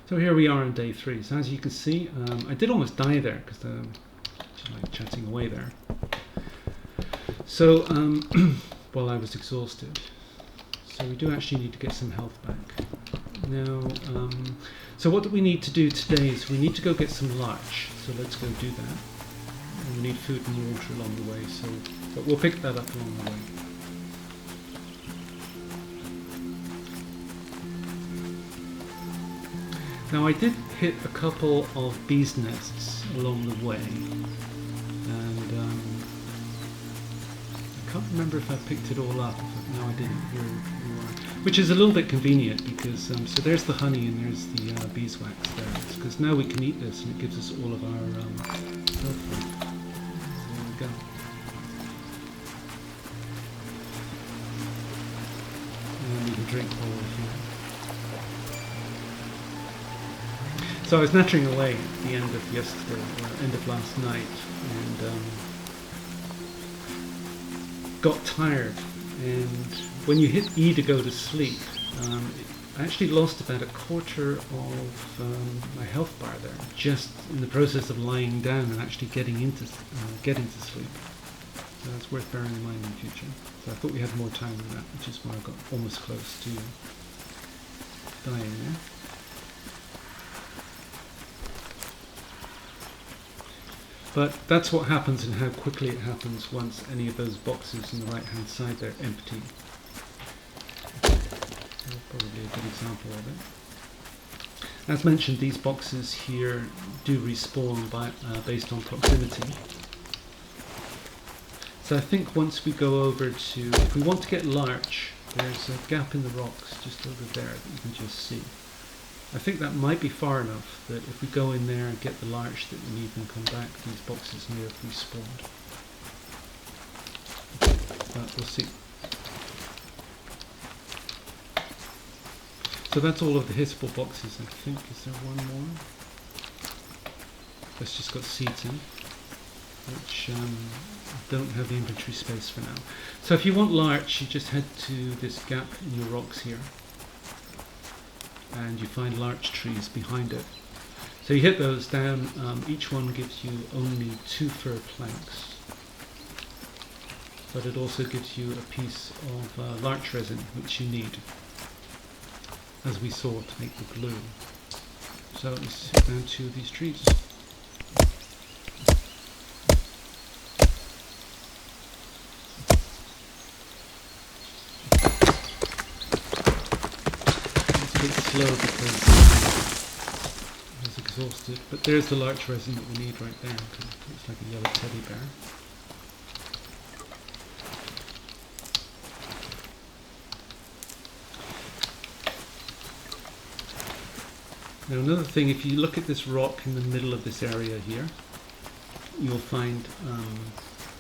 So here we are on day 3. So as you can see, I did almost die there because just like chatting away there. So well, I was exhausted. So we do actually need to get some health back. Now, so what do we need to do today is we need to go get some larch. So let's go do that. And we need food and water along the way. So, but we'll pick that up along the way. Now I did hit a couple of bees' nests along the way, and I can't remember if I picked it all up. No, I didn't. Here you are. Which is a little bit convenient because so there's the honey and there's the beeswax there. Because now we can eat this and it gives us all of our health food. There we go. And we can drink all of here. So I was nattering away at the end of yesterday, or end of last night, and got tired. And when you hit E to go to sleep, I actually lost about a quarter of my health bar there, just in the process of lying down and actually getting to sleep. So that's worth bearing in mind in the future. So I thought we had more time than that, which is why I got almost close to dying there. But that's what happens and how quickly it happens once any of those boxes on the right hand side there empty. Probably a good example of it. As mentioned, these boxes here do respawn based on proximity. So I think once we go over to, if we want to get larch, there's a gap in the rocks just over there that you can just see. I think that might be far enough that if we go in there and get the larch that we need and come back, these boxes may have respawned. But we'll see. So that's all of the hittable boxes, I think. Is there one more? That's just got seeds in, which don't have the inventory space for now. So if you want larch, you just head to this gap in your rocks here. And you find larch trees behind it. So you hit those down, each one gives you only 2 fir planks. But it also gives you a piece of larch resin, which you need, as we saw, to make the glue. So let's hit down 2 of these trees. Slow because I was exhausted, but there's the larch resin that we need right there. It looks like a yellow teddy bear. Now another thing, if you look at this rock in the middle of this area here, you'll find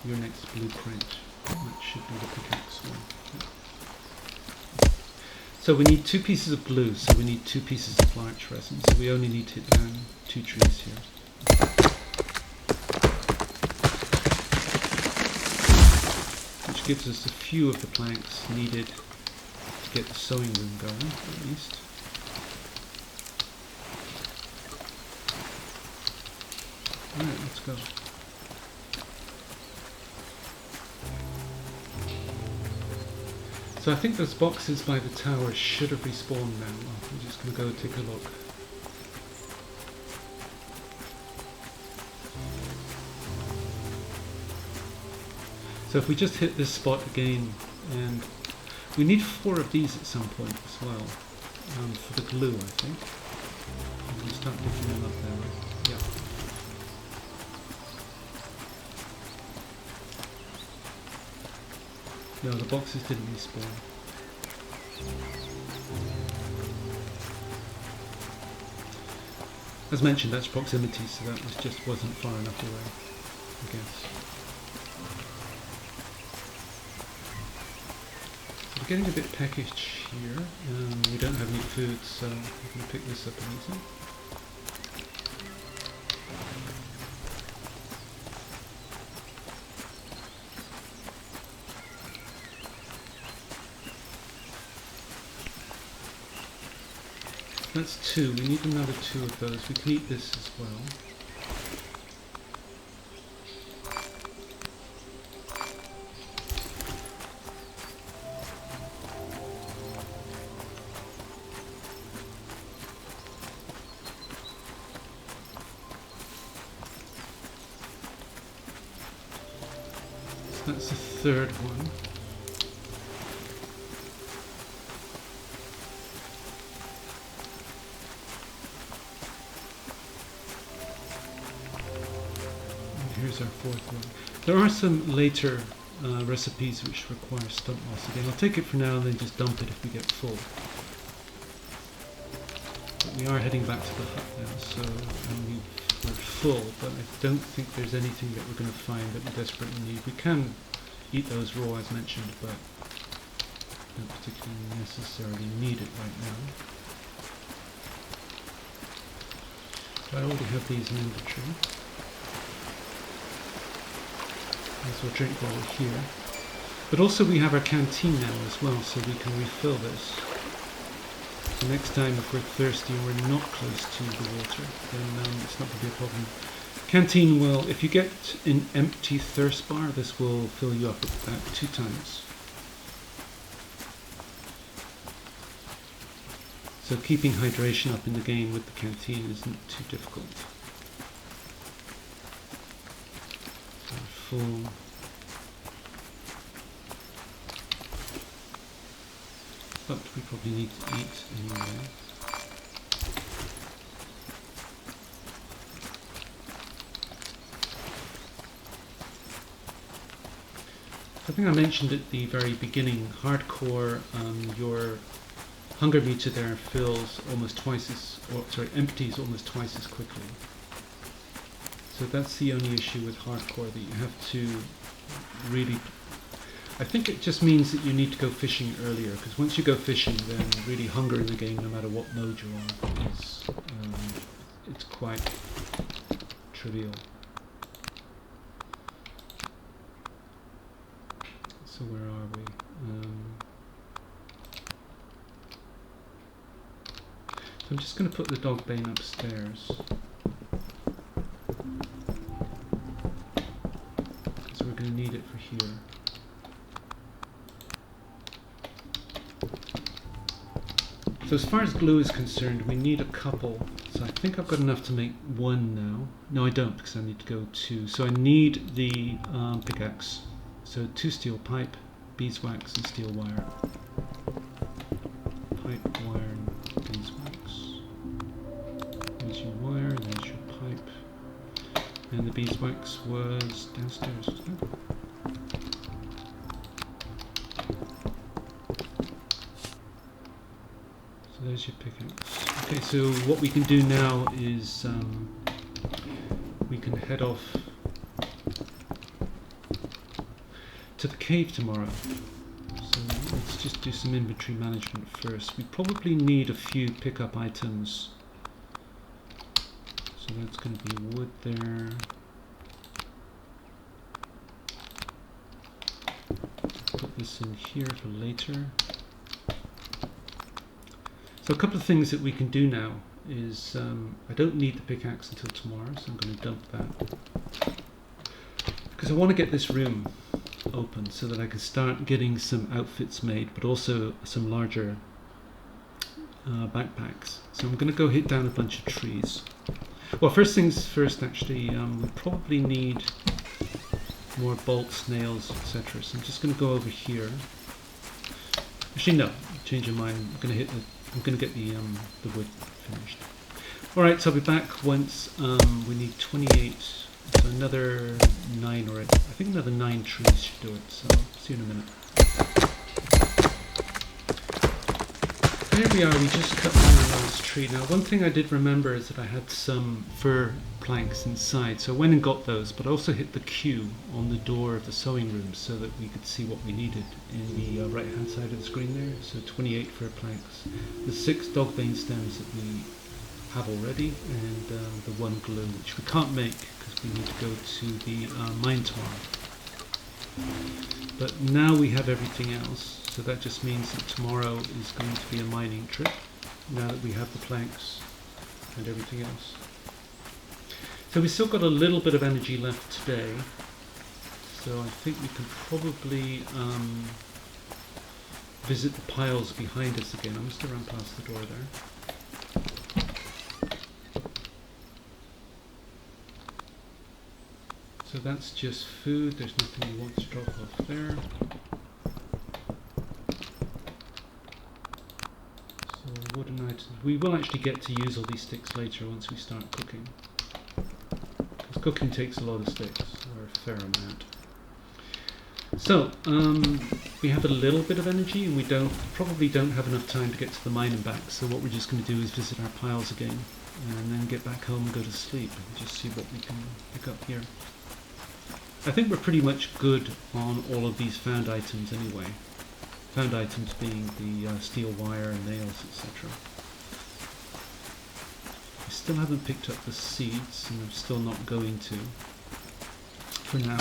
your next blueprint. That should be the pickaxe one. So we need 2 pieces of glue, so we need 2 pieces of larch resin, so we only need to hit down 2 trees here. Which gives us a few of the planks needed to get the sewing room going, at least. Alright, let's go. So I think those boxes by the tower should have respawned now. I'm just going to go take a look. So if we just hit this spot again, and we need 4 of these at some point as well, for the glue, I think. I'm going to start picking them up there. Yeah. No, the boxes didn't respawn. As mentioned, that's proximity, so that wasn't far enough away, I guess. So we're getting a bit peckish here. We don't have any food, so we can pick this up easy. That's 2. We need another 2 of those. We can eat this as well. So that's the 3rd one. Here's our 4th one. There are some later recipes which require stump moss again. I'll take it for now and then just dump it if we get full. But we are heading back to the hut now, so we're full, but I don't think there's anything that we're going to find that we desperately need. We can eat those raw as mentioned, but don't particularly necessarily need it right now. So I already have these in inventory. So we'll drink while we're here. But also we have our canteen now as well, so we can refill this. So next time if we're thirsty and we're not close to the water, then it's not going to be a problem. Canteen will, if you get an empty thirst bar, this will fill you up about 2 times. So keeping hydration up in the game with the canteen isn't too difficult. Full. But we probably need to eat anyway. I think I mentioned at the very beginning, hardcore, your hunger meter there fills almost twice as, empties almost twice as quickly. So that's the only issue with hardcore, that you have to really... I think it just means that you need to go fishing earlier, because once you go fishing, then really hunger in the game, no matter what mode you're on, is it's quite trivial. So where are we? So I'm just going to put the dog bane upstairs. We're going to need it for here. So as far as glue is concerned, we need a couple. So I think I've got enough to make 1 now. No, I don't, because I need to go 2. So I need the pickaxe. So 2 steel pipe, beeswax and steel wire. Pipe, wire and beeswax. There's your wire, there's your pipe. And the beeswax was downstairs, wasn't it? So there's your pickaxe. Okay, so what we can do now is we can head off to the cave tomorrow. So let's just do some inventory management first. We probably need a few pickup items. So that's going to be wood there. Put this in here for later. So a couple of things that we can do now is, I don't need the pickaxe until tomorrow, so I'm going to dump that. Because I want to get this room open so that I can start getting some outfits made, but also some larger backpacks. So I'm going to go hit down a bunch of trees. Well, first things first, actually, we probably need more bolts, nails, etc. So I'm just going to go over here. Actually, no, change of mind. I'm going to get the wood finished. All right, so I'll be back once we need 28. So another 9, or I think another 9 trees should do it. So I'll see you in a minute. There we are, we just cut down the last tree. Now one thing I did remember is that I had some fir planks inside, so I went and got those, but I also hit the Q on the door of the sewing room so that we could see what we needed in the right hand side of the screen there. So 28 fir planks, the 6 dog bane stems that we have already, and the 1 glue, which we can't make because we need to go to the mine tomorrow. But now we have everything else. So that just means that tomorrow is going to be a mining trip. now that we have the planks and everything else. So we've still got a little bit of energy left today, so I think we can probably visit the piles behind us again. I'm just around past the door there. So that's just food, there's nothing we want to drop off there. So wooden items. We will actually get to use all these sticks later once we start cooking. Because cooking takes a lot of sticks, or a fair amount. So, we have a little bit of energy and we probably don't have enough time to get to the mine and back, so what we're just going to do is visit our piles again and then get back home and go to sleep and just see what we can pick up here. I think we're pretty much good on all of these found items anyway. Found items being the steel wire and nails, etc. I still haven't picked up the seeds, and I'm still not going to for now.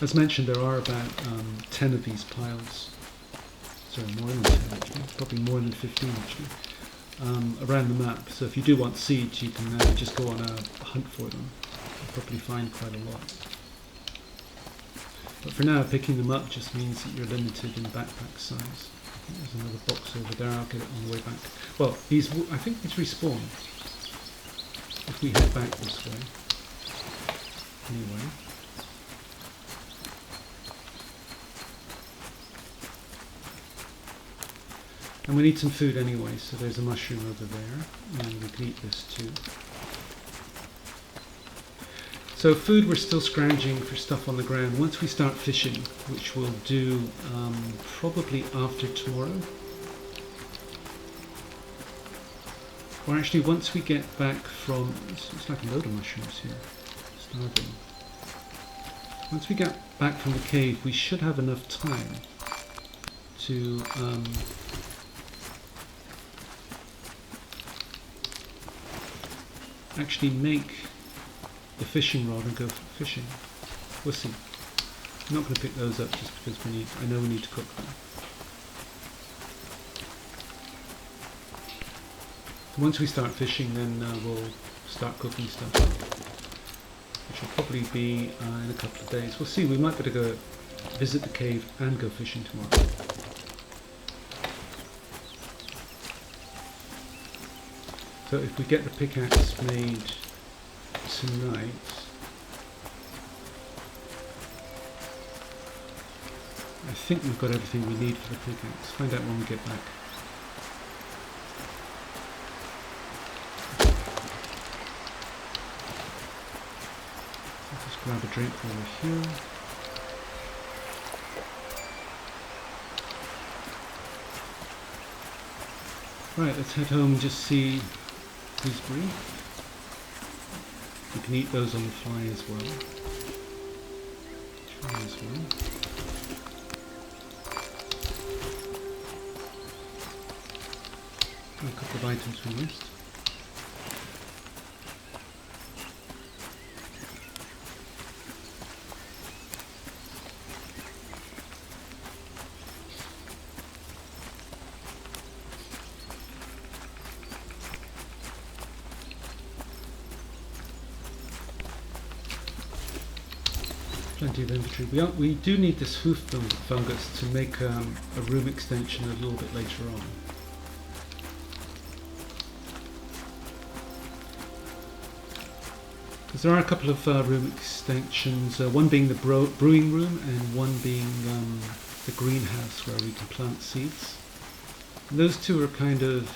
As mentioned, there are about 10 of these piles. Sorry, more than 10 actually. Probably more than 15 actually. Around the map. So if you do want seeds, you can just go on a hunt for them. You'll probably find quite a lot. But for now, picking them up just means that you're limited in backpack size. I think there's another box over there. I'll get it on the way back. Well, I think these respawn if we head back this way. Anyway. And we need some food anyway, so there's a mushroom over there, and we can eat this too. So food, we're still scrounging for stuff on the ground. Once we start fishing, which we'll do probably after tomorrow, or actually once we get back from, it's like a load of mushrooms here, starving. Once we get back from the cave, we should have enough time to actually make the fishing rod and go fishing. We'll see. I'm not going to pick those up just because I know we need to cook them. Once we start fishing, then we'll start cooking stuff, which will probably be in a couple of days. We'll see. We might be able to go visit the cave and go fishing tomorrow. So if we get the pickaxe made tonight, I think we've got everything we need for the pickaxe. Find out when we get back. I'll just grab a drink while we're here. Right, let's head home and just see gooseberry. You can eat those on the fly as well. Try as well. A couple of items we missed. Plenty of inventory. We do need this hoof fungus to make a room extension a little bit later on. Because there are a couple of room extensions, one being the brewing room and one being the greenhouse where we can plant seeds. And those two are kind of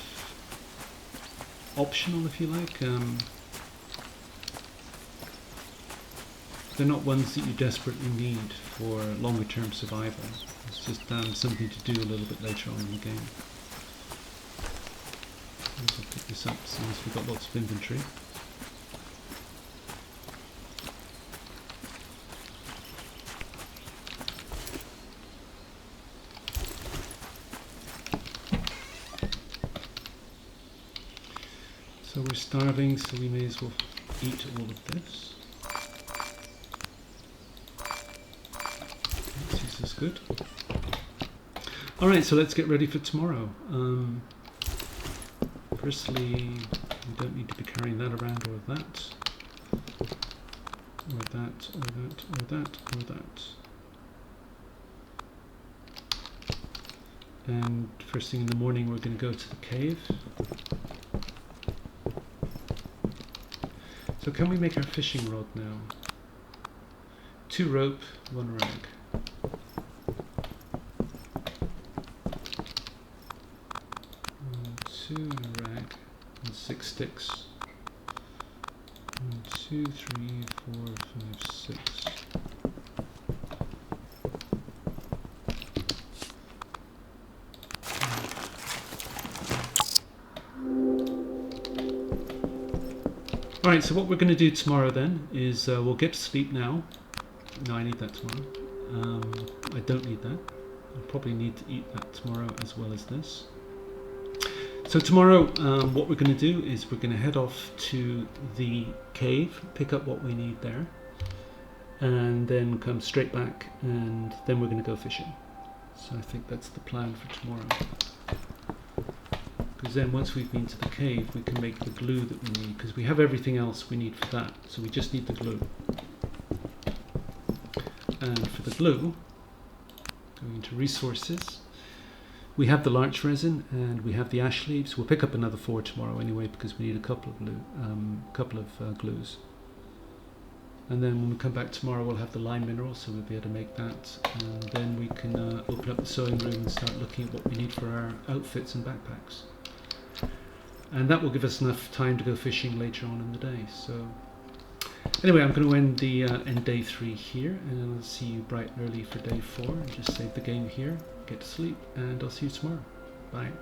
optional, if you like. They're not ones that you desperately need for longer term survival. It's just something to do a little bit later on in the game. I'll pick this up since we've got lots of inventory. So we're starving, so we may as well eat all of this. This is good. Alright, so let's get ready for tomorrow. Firstly, we don't need to be carrying that around, or that, or that, or that, or that, or that. And first thing in the morning, we're going to go to the cave. So can we make our fishing rod now? 2 rope, 1 rag. 2 and a rag, and 6 sticks. 1, 2, 3, 4, 5, 6. Alright, so what we're going to do tomorrow then is we'll get to sleep now. No, I need that tomorrow. I don't need that. I'll probably need to eat that tomorrow as well as this. So tomorrow what we're going to do is we're going to head off to the cave, pick up what we need there, and then come straight back, and then we're going to go fishing. So I think that's the plan for tomorrow. Because then once we've been to the cave, we can make the glue that we need, because we have everything else we need for that. So we just need the glue. And for the glue, going into resources, we have the larch resin and we have the ash leaves. We'll pick up another 4 tomorrow anyway, because we need a couple of glues. And then when we come back tomorrow, we'll have the lime mineral, so we'll be able to make that. And then we can open up the sewing room and start looking at what we need for our outfits and backpacks. And that will give us enough time to go fishing later on in the day. So anyway, I'm going to end day 3 here, and then I'll see you bright and early for day 4. And just save the game here, get to sleep, and I'll see you tomorrow. Bye.